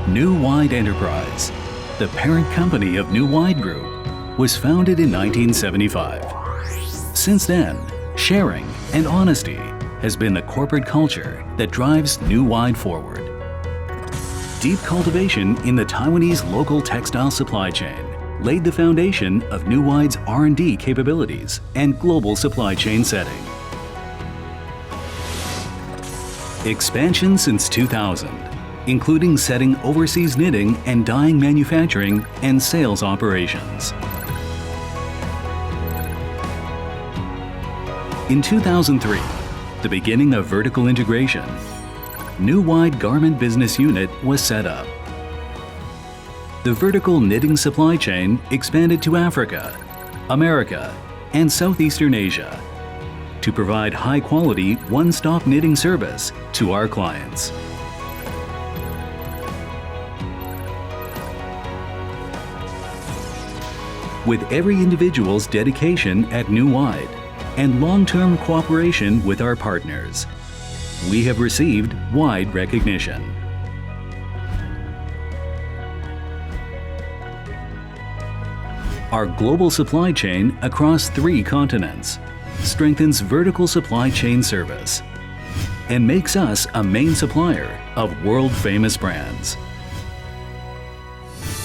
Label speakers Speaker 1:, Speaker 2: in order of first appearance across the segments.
Speaker 1: New Wide Enterprise, the parent company of New Wide Group, was founded in 1975. Since then, sharing and honesty has been the corporate culture that drives New Wide forward. Deep cultivation in the Taiwanese local textile supply chain laid the foundation of New Wide's R&D capabilities and global supply chain setting. Expansion since 2000, including setting overseas knitting and dyeing manufacturing and sales operations. In 2003, the beginning of vertical integration, New Wide Garment Business Unit was set up. The vertical knitting supply chain expanded to Africa, America, and Southeastern Asia to provide high-quality, one-stop knitting service to our clients. With every individual's dedication at New Wide and long-term cooperation with our partners, we have received wide recognition. Our global supply chain across 3 continents strengthens vertical supply chain service and makes us a main supplier of world-famous brands.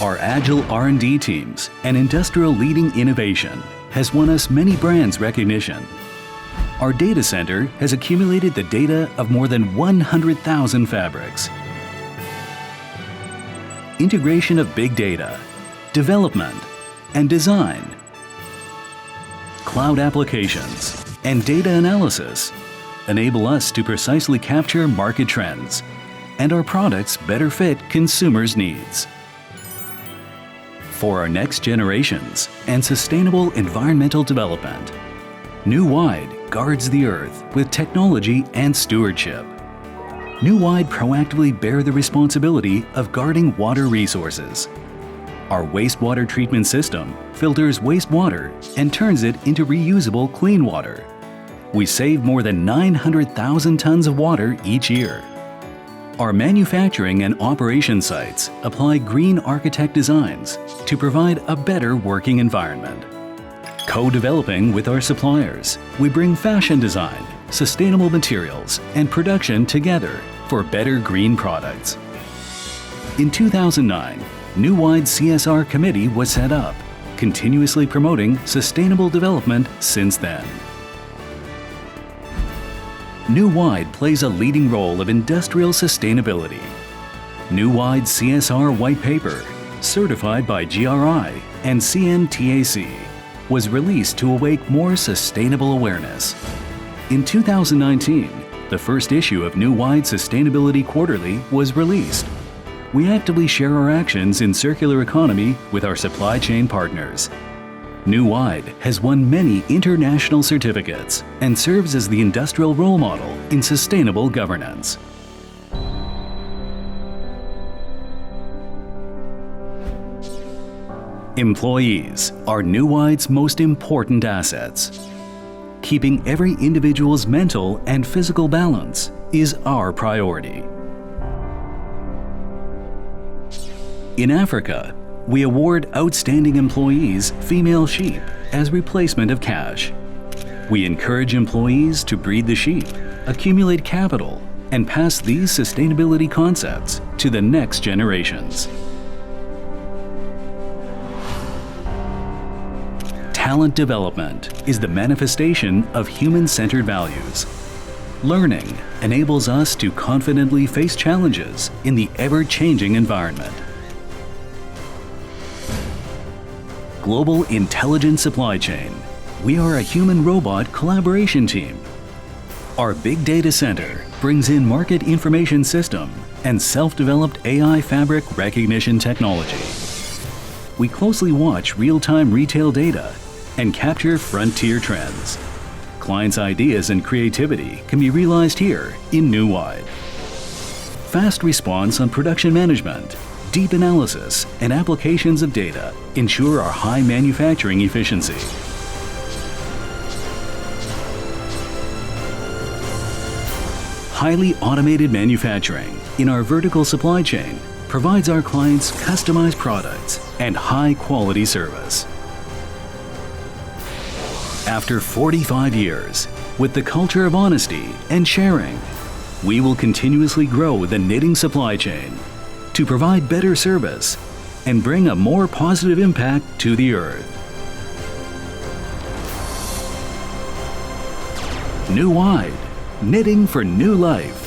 Speaker 1: Our agile R&D teams and industrial leading innovation has won us many brands recognition. Our data center has accumulated the data of more than 100,000 fabrics. Integration of big data, development, and design, cloud applications, and data analysis enable us to precisely capture market trends, and our products better fit consumers' needs. For our next generations and sustainable environmental development, New Wide guards the earth with technology and stewardship. New Wide proactively bear the responsibility of guarding water resources. Our wastewater treatment system filters wastewater and turns it into reusable clean water. We save more than 900,000 tons of water each year. Our manufacturing and operation sites apply green architect designs to provide a better working environment. Co-developing with our suppliers, we bring fashion design, sustainable materials, and production together for better green products. In 2009, New Wide CSR Committee was set up, continuously promoting sustainable development since then. New Wide plays a leading role of industrial sustainability. New Wide CSR White Paper, certified by GRI and CNTAC, was released to awake more sustainable awareness. In 2019, the first issue of New Wide Sustainability Quarterly was released. We actively share our actions in circular economy with our supply chain partners. New Wide has won many international certificates and serves as the industrial role model in sustainable governance. Employees are New Wide's most important assets. Keeping every individual's mental and physical balance is our priority. In Africa, we award outstanding employees female sheep as replacement of cash. We encourage employees to breed the sheep, accumulate capital, and pass these sustainability concepts to the next generations. Talent development is the manifestation of human-centered values. Learning enables us to confidently face challenges in the ever-changing environment. Global Intelligent Supply Chain. We are a human-robot collaboration team. Our Big Data Center brings in market information system and self-developed AI fabric recognition technology. We closely watch real-time retail data and capture frontier trends. Clients' ideas and creativity can be realized here in New Wide. Fast response on production management, deep analysis, and applications of data ensure our high manufacturing efficiency. Highly automated manufacturing in our vertical supply chain provides our clients customized products and high-quality service. After 45 years, with the culture of honesty and sharing, we will continuously grow the knitting supply chain to provide better service and bring a more positive impact to the earth. New Wide, knitting for new life.